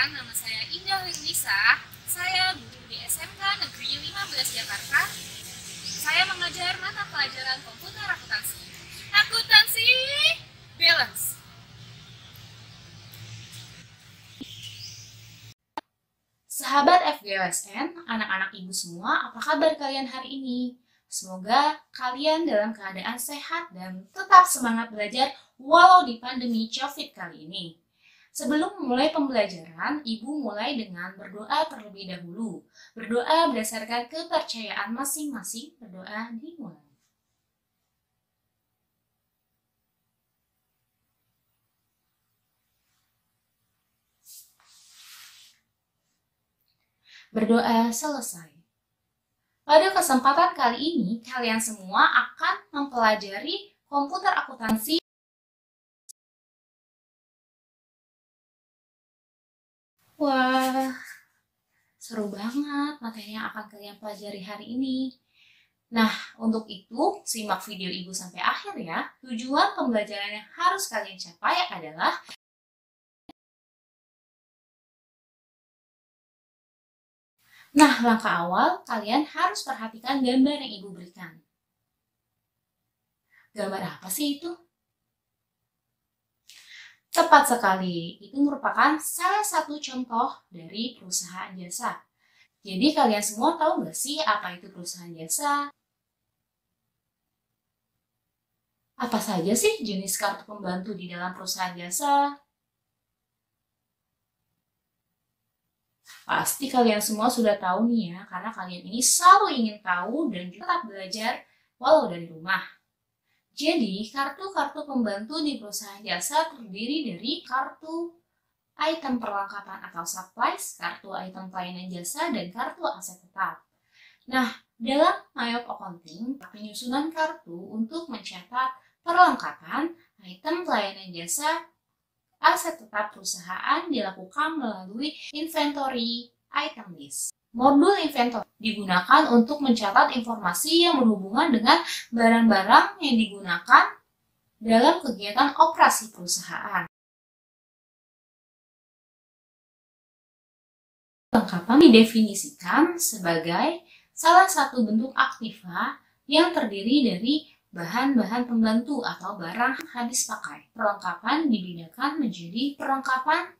Perkenalkan, nama saya Indah Lisa. Saya guru di SMK Negeri 15 Jakarta. Saya mengajar mata pelajaran komputer akuntansi. Akuntansi balance. Sahabat FGOSN, anak-anak ibu semua, apa kabar kalian hari ini? Semoga kalian dalam keadaan sehat dan tetap semangat belajar walau di pandemi COVID kali ini. Sebelum memulai pembelajaran, ibu mulai dengan berdoa terlebih dahulu. Berdoa berdasarkan kepercayaan masing-masing, berdoa dimulai. Berdoa selesai. Pada kesempatan kali ini, kalian semua akan mempelajari komputer akuntansi. Wah, seru banget materi yang akan kalian pelajari hari ini. Nah, untuk itu, simak video ibu sampai akhir ya. Tujuan pembelajaran yang harus kalian capai adalah langkah awal, kalian harus perhatikan gambar yang ibu berikan. Gambar apa sih itu? Tepat sekali, itu merupakan salah satu contoh dari perusahaan jasa. Jadi kalian semua tahu nggak sih apa itu perusahaan jasa? Apa saja sih jenis kartu pembantu di dalam perusahaan jasa? Pasti kalian semua sudah tahu nih ya, karena kalian ini selalu ingin tahu dan juga tetap belajar walau dari rumah. Jadi, kartu-kartu pembantu di perusahaan jasa terdiri dari kartu item perlengkapan atau supplies, kartu item pelayanan jasa, dan kartu aset tetap. Nah, dalam MyOp Accounting, penyusunan kartu untuk mencatat perlengkapan, item pelayanan jasa, aset tetap perusahaan dilakukan melalui inventory item list. Modul inventory digunakan untuk mencatat informasi yang berhubungan dengan barang-barang yang digunakan dalam kegiatan operasi perusahaan. Perlengkapan didefinisikan sebagai salah satu bentuk aktiva yang terdiri dari bahan-bahan pembantu atau barang habis pakai. Perlengkapan dibedakan menjadi perlengkapan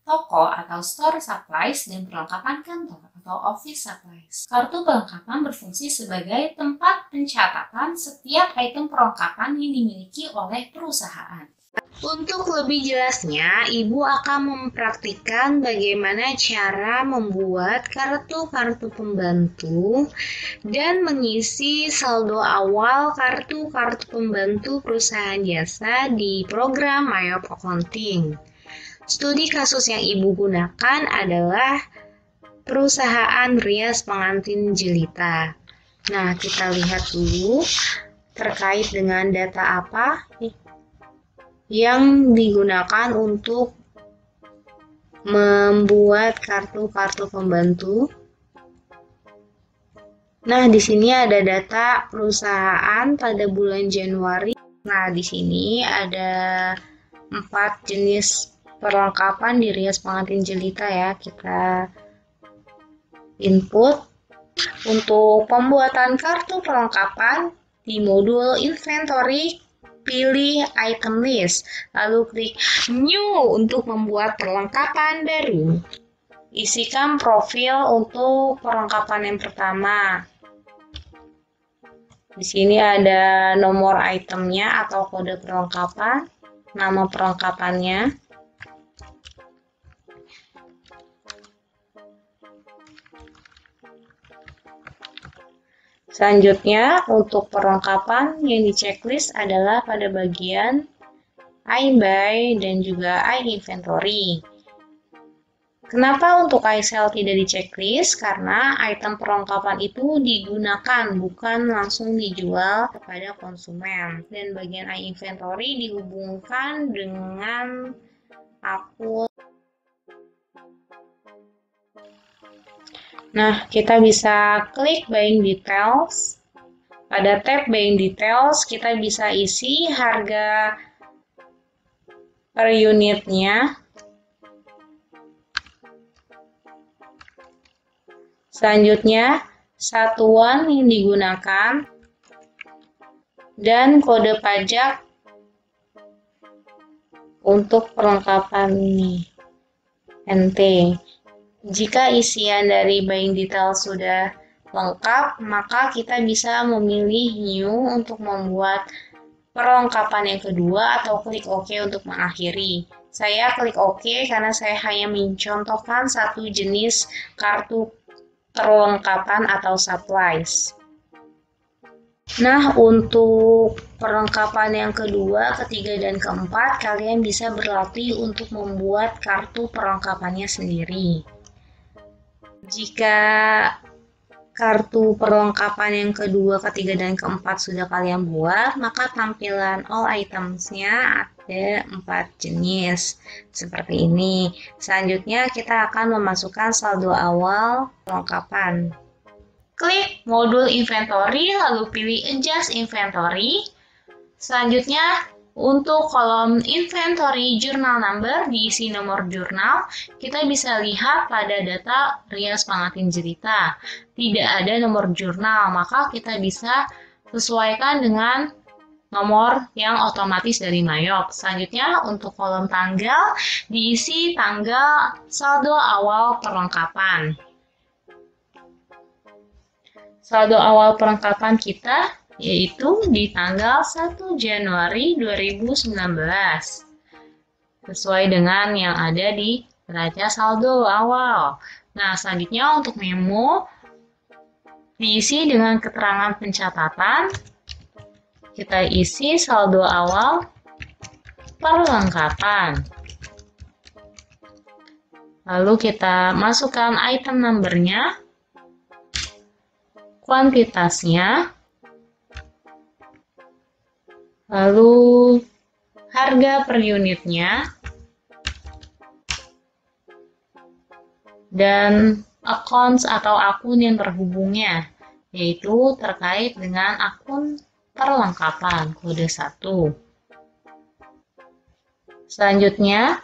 toko atau store supplies dan perlengkapan kantor atau office supplies. Kartu perlengkapan berfungsi sebagai tempat pencatatan setiap item perlengkapan yang dimiliki oleh perusahaan. Untuk lebih jelasnya, Ibu akan mempraktikkan bagaimana cara membuat kartu-kartu pembantu dan mengisi saldo awal kartu-kartu pembantu perusahaan jasa di program MyOp Accounting. Studi kasus yang Ibu gunakan adalah perusahaan Rias Pengantin Jelita. Nah, kita lihat dulu terkait dengan data apa yang digunakan untuk membuat kartu-kartu pembantu. Nah, di sini ada data perusahaan pada bulan Januari. Nah, di sini ada 4 jenis perlengkapan di Rias Pengantin Jelita ya. Kita input untuk pembuatan kartu perlengkapan di modul inventory, pilih item list, lalu klik new untuk membuat perlengkapan baru. Isikan profil untuk perlengkapan yang pertama. Di sini ada nomor itemnya atau kode perlengkapan, nama perlengkapannya. Selanjutnya, untuk perlengkapan yang di checklist adalah pada bagian iBuy dan juga iInventory. Kenapa untuk iSell tidak di checklist? Karena item perlengkapan itu digunakan, bukan langsung dijual kepada konsumen. Dan bagian iInventory dihubungkan dengan akun. Nah, kita bisa klik Buying Details. Pada tab Buying Details, kita bisa isi harga per unitnya. Selanjutnya, satuan yang digunakan dan kode pajak untuk perlengkapan ini. NT. Jika isian dari buying detail sudah lengkap, maka kita bisa memilih new untuk membuat perlengkapan yang kedua atau klik OK untuk mengakhiri. Saya klik OK karena saya hanya mencontohkan satu jenis kartu perlengkapan atau supplies. Nah, untuk perlengkapan yang kedua, ketiga, dan keempat, kalian bisa berlatih untuk membuat kartu perlengkapannya sendiri. Jika kartu perlengkapan yang kedua, ketiga, dan keempat sudah kalian buat, maka tampilan all items-nya ada 4 jenis, seperti ini. Selanjutnya, kita akan memasukkan saldo awal perlengkapan. Klik modul inventory, lalu pilih adjust inventory. Selanjutnya, untuk kolom inventory journal number, diisi nomor jurnal, kita bisa lihat pada data Rias Pangatin Jelita. Tidak ada nomor jurnal, maka kita bisa sesuaikan dengan nomor yang otomatis dari Mayop. Selanjutnya, untuk kolom tanggal, diisi tanggal saldo awal perlengkapan. Saldo awal perlengkapan kita yaitu di tanggal 1 Januari 2019 sesuai dengan yang ada di neraca saldo awal. Nah, selanjutnya untuk memo diisi dengan keterangan pencatatan. Kita isi saldo awal perlengkapan. Lalu kita masukkan item number-nya, kuantitasnya, lalu harga per unitnya, dan accounts atau akun yang terhubungnya, yaitu terkait dengan akun perlengkapan kode 1. Selanjutnya,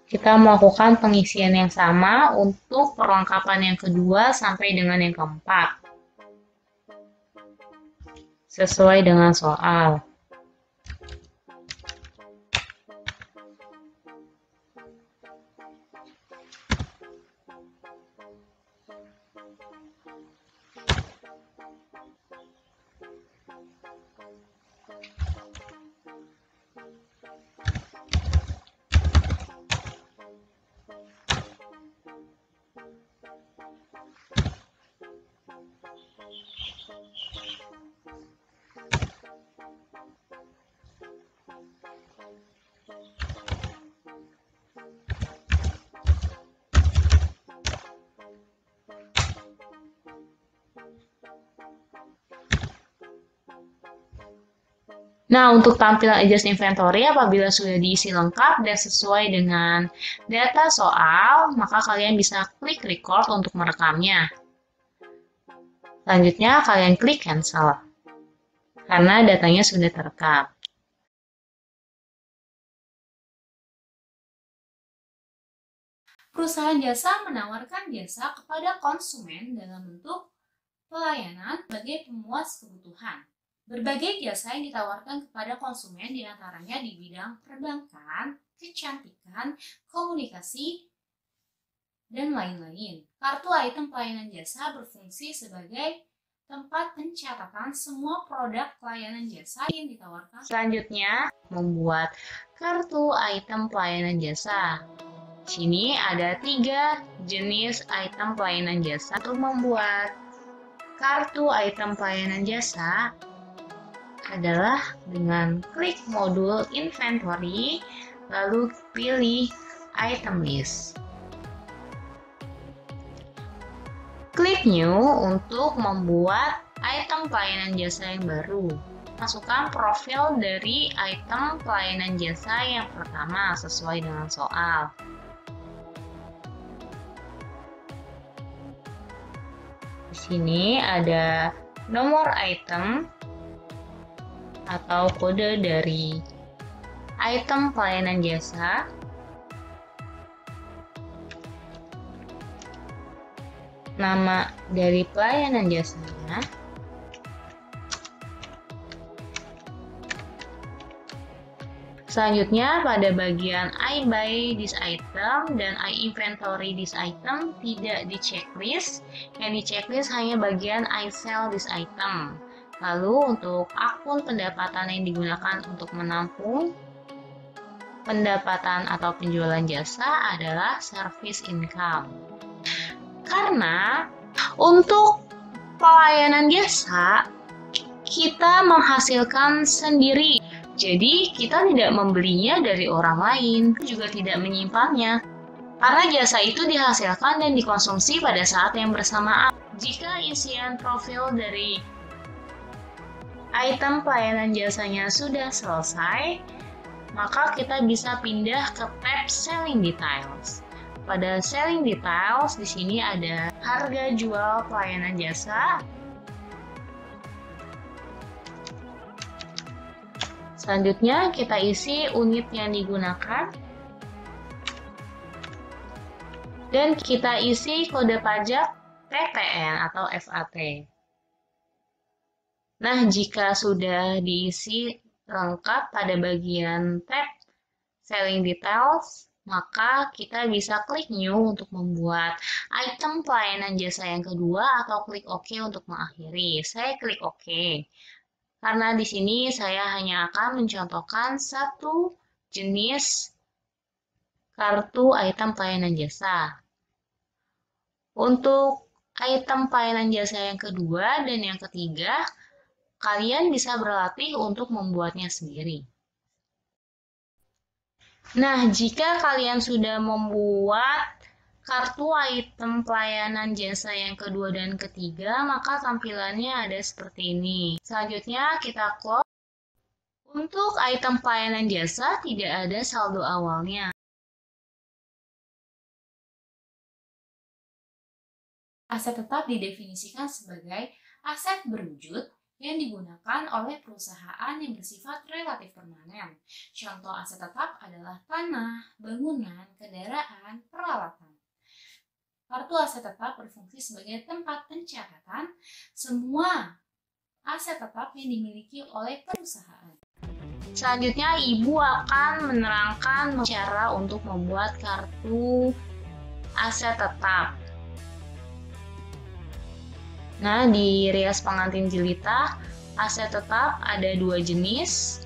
kita melakukan pengisian yang sama untuk perlengkapan yang kedua sampai dengan yang keempat. Sesuai dengan soal. Nah, untuk tampilan adjust inventory apabila sudah diisi lengkap dan sesuai dengan data soal, maka kalian bisa klik record untuk merekamnya. Selanjutnya, kalian klik cancel, karena datanya sudah terekam. Perusahaan jasa menawarkan jasa kepada konsumen dalam bentuk pelayanan sebagai pemuas kebutuhan. Berbagai jasa yang ditawarkan kepada konsumen diantaranya di bidang perbankan, kecantikan, komunikasi, dan lain-lain. Kartu item pelayanan jasa berfungsi sebagai tempat pencatatan semua produk pelayanan jasa yang ditawarkan. Selanjutnya, membuat kartu item pelayanan jasa. Di sini ada 3 jenis item pelayanan jasa. Untuk membuat kartu item pelayanan jasa adalah dengan klik modul inventory, lalu pilih item list. Klik new untuk membuat item pelayanan jasa yang baru. Masukkan profil dari item pelayanan jasa yang pertama sesuai dengan soal. Di sini ada nomor item atau kode dari item pelayanan jasa, nama dari pelayanan jasanya, selanjutnya pada bagian I buy this item dan I inventory this item tidak di checklist, yang di checklist hanya bagian I sell this item. Lalu untuk akun pendapatan yang digunakan untuk menampung pendapatan atau penjualan jasa adalah service income. Karena untuk pelayanan jasa kita menghasilkan sendiri. Jadi kita tidak membelinya dari orang lain, juga tidak menyimpannya. Karena jasa itu dihasilkan dan dikonsumsi pada saat yang bersamaan. Jika isian profil dari item pelayanan jasanya sudah selesai, maka kita bisa pindah ke tab Selling Details. Pada Selling Details di sini ada harga jual pelayanan jasa. Selanjutnya kita isi unit yang digunakan dan kita isi kode pajak TPN atau VAT. Nah, jika sudah diisi lengkap pada bagian tab Selling Details, maka kita bisa klik New untuk membuat item pelayanan jasa yang kedua atau klik OK untuk mengakhiri. Saya klik OK. Karena di sini saya hanya akan mencontohkan satu jenis kartu item pelayanan jasa. Untuk item pelayanan jasa yang kedua dan yang ketiga, kalian bisa berlatih untuk membuatnya sendiri. Nah, jika kalian sudah membuat kartu item pelayanan jasa yang kedua dan ketiga, maka tampilannya ada seperti ini. Selanjutnya kita close. Untuk item pelayanan jasa tidak ada saldo awalnya. Aset tetap didefinisikan sebagai aset berwujud yang digunakan oleh perusahaan yang bersifat relatif permanen. Contoh aset tetap adalah tanah, bangunan, kendaraan, peralatan. Kartu aset tetap berfungsi sebagai tempat pencatatan semua aset tetap yang dimiliki oleh perusahaan. Selanjutnya, Ibu akan menerangkan cara untuk membuat kartu aset tetap. Nah, di rias pengantin jelita, aset tetap ada dua jenis.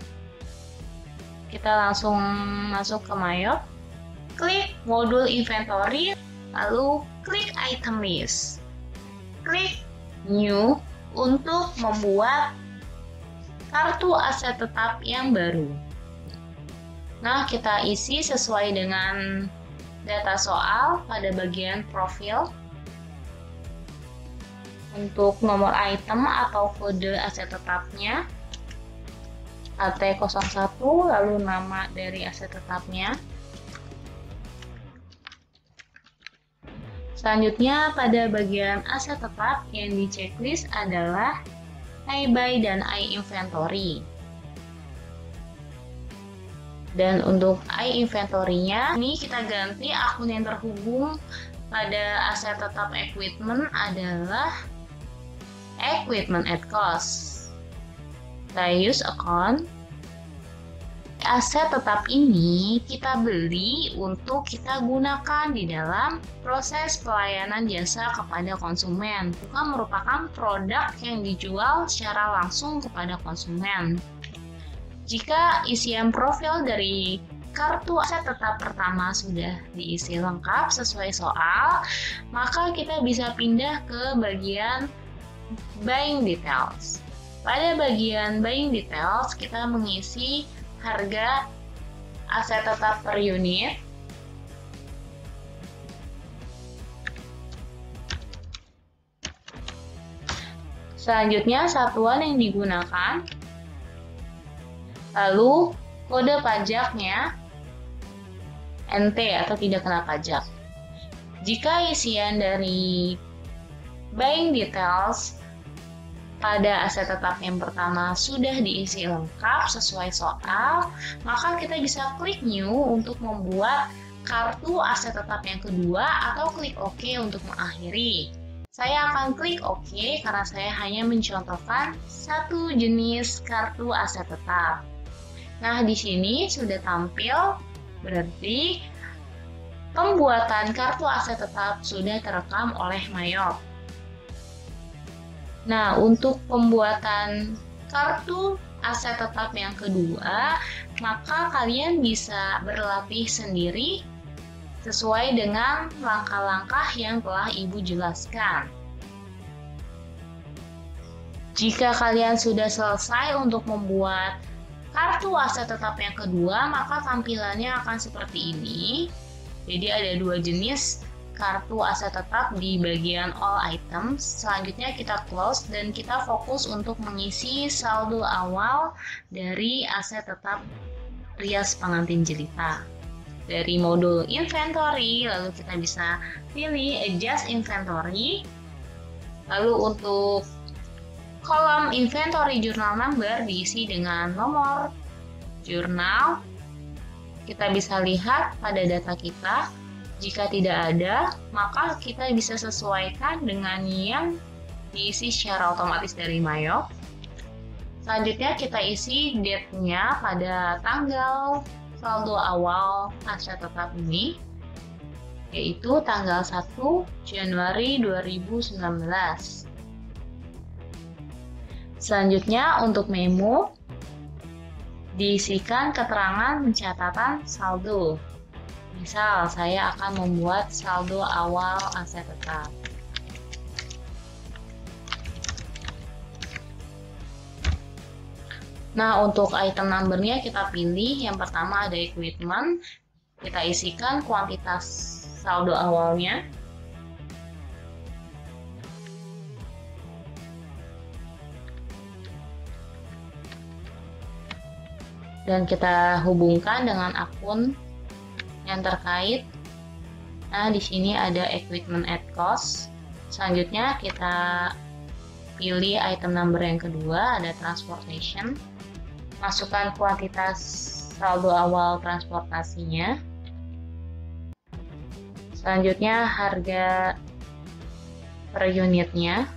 Kita langsung masuk ke Mayop, klik modul inventory, lalu klik item list. Klik new untuk membuat kartu aset tetap yang baru. Nah, kita isi sesuai dengan data soal pada bagian profil. Untuk nomor item atau kode aset tetapnya AT01, lalu nama dari aset tetapnya. Selanjutnya pada bagian aset tetap yang di checklist adalah I buy dan I inventory. Dan untuk I inventory-nya, ini kita ganti akun yang terhubung pada aset tetap equipment adalah equipment at cost. Kita use account. Aset tetap ini kita beli untuk kita gunakan di dalam proses pelayanan jasa kepada konsumen, bukan merupakan produk yang dijual secara langsung kepada konsumen. Jika isian profil dari kartu aset tetap pertama sudah diisi lengkap sesuai soal, maka kita bisa pindah ke bagian Buying Details. Pada bagian Buying Details, kita mengisi harga aset tetap per unit, selanjutnya satuan yang digunakan, lalu kode pajaknya NT atau tidak kena pajak. Jika isian dari Buying Details pada aset tetap yang pertama sudah diisi lengkap sesuai soal, maka kita bisa klik New untuk membuat kartu aset tetap yang kedua atau klik OK untuk mengakhiri. Saya akan klik OK karena saya hanya mencontohkan satu jenis kartu aset tetap. Nah, di sini sudah tampil, berarti pembuatan kartu aset tetap sudah terekam oleh Mayop. Nah, untuk pembuatan kartu aset tetap yang kedua, maka kalian bisa berlatih sendiri sesuai dengan langkah-langkah yang telah Ibu jelaskan. Jika kalian sudah selesai untuk membuat kartu aset tetap yang kedua, maka tampilannya akan seperti ini. Jadi ada dua jenis kartu aset tetap di bagian all items. Selanjutnya kita close dan kita fokus untuk mengisi saldo awal dari aset tetap rias pengantin jelita. Dari modul inventory, lalu kita bisa pilih adjust inventory. Lalu untuk kolom inventory journal number diisi dengan nomor jurnal. Kita bisa lihat pada data kita. Jika tidak ada, maka kita bisa sesuaikan dengan yang diisi secara otomatis dari Mayop. Selanjutnya kita isi date-nya pada tanggal saldo awal aset tetap ini, yaitu tanggal 1 Januari 2019. Selanjutnya untuk memo, diisikan keterangan pencatatan saldo. Misal, saya akan membuat saldo awal aset tetap. Nah, untuk item number-nya kita pilih. Yang pertama ada equipment. Kita isikan kuantitas saldo awalnya. Dan kita hubungkan dengan akun yang terkait. Nah, di sini ada equipment at cost. Selanjutnya kita pilih item number yang kedua, ada transportation. Masukkan kuantitas saldo awal transportasinya. Selanjutnya harga per unitnya.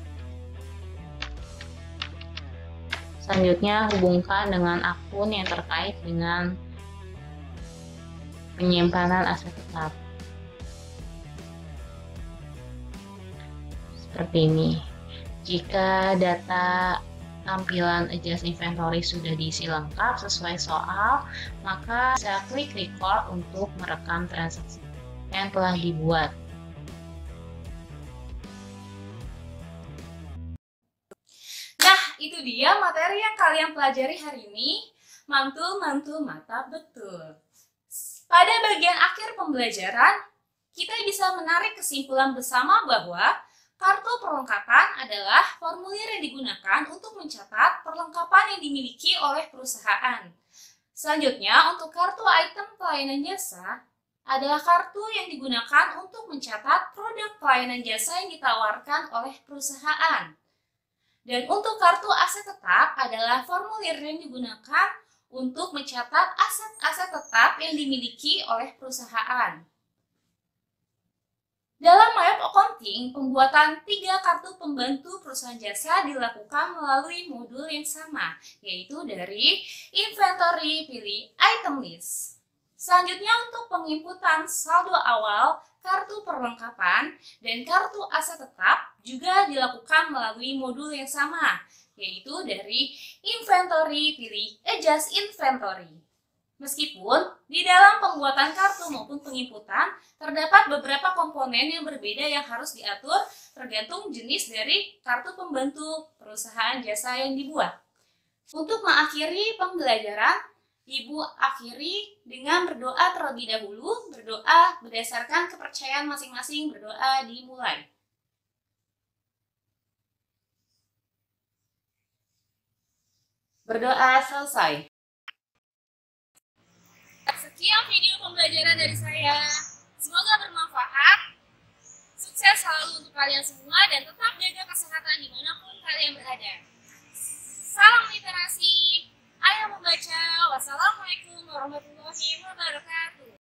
Selanjutnya hubungkan dengan akun yang terkait dengan penyimpanan aset tetap. Seperti ini. Jika data tampilan adjust inventory sudah diisi lengkap sesuai soal, maka saya klik record untuk merekam transaksi yang telah dibuat. Nah, itu dia materi yang kalian pelajari hari ini. Mantul-mantul mata betul. Pada bagian akhir pembelajaran, kita bisa menarik kesimpulan bersama bahwa kartu perlengkapan adalah formulir yang digunakan untuk mencatat perlengkapan yang dimiliki oleh perusahaan. Selanjutnya, untuk kartu item pelayanan jasa adalah kartu yang digunakan untuk mencatat produk pelayanan jasa yang ditawarkan oleh perusahaan. Dan untuk kartu aset tetap adalah formulir yang digunakan untuk mencatat aset-aset tetap yang dimiliki oleh perusahaan. Dalam Mayop Accounting, pembuatan 3 kartu pembantu perusahaan jasa dilakukan melalui modul yang sama, yaitu dari inventory pilih item list. Selanjutnya untuk penginputan saldo awal, kartu perlengkapan, dan kartu aset tetap juga dilakukan melalui modul yang sama, yaitu dari inventory pilih adjust inventory. Meskipun di dalam pembuatan kartu maupun penginputan terdapat beberapa komponen yang berbeda yang harus diatur tergantung jenis dari kartu pembantu perusahaan jasa yang dibuat. Untuk mengakhiri pembelajaran, Ibu akhiri dengan berdoa terlebih dahulu. Berdoa berdasarkan kepercayaan masing-masing, berdoa dimulai. Berdoa selesai. Sekian video pembelajaran dari saya. Semoga bermanfaat. Sukses selalu untuk kalian semua dan tetap jaga kesehatan dimanapun kalian berada. Salam literasi. Ayo membaca. Wassalamualaikum warahmatullahi wabarakatuh.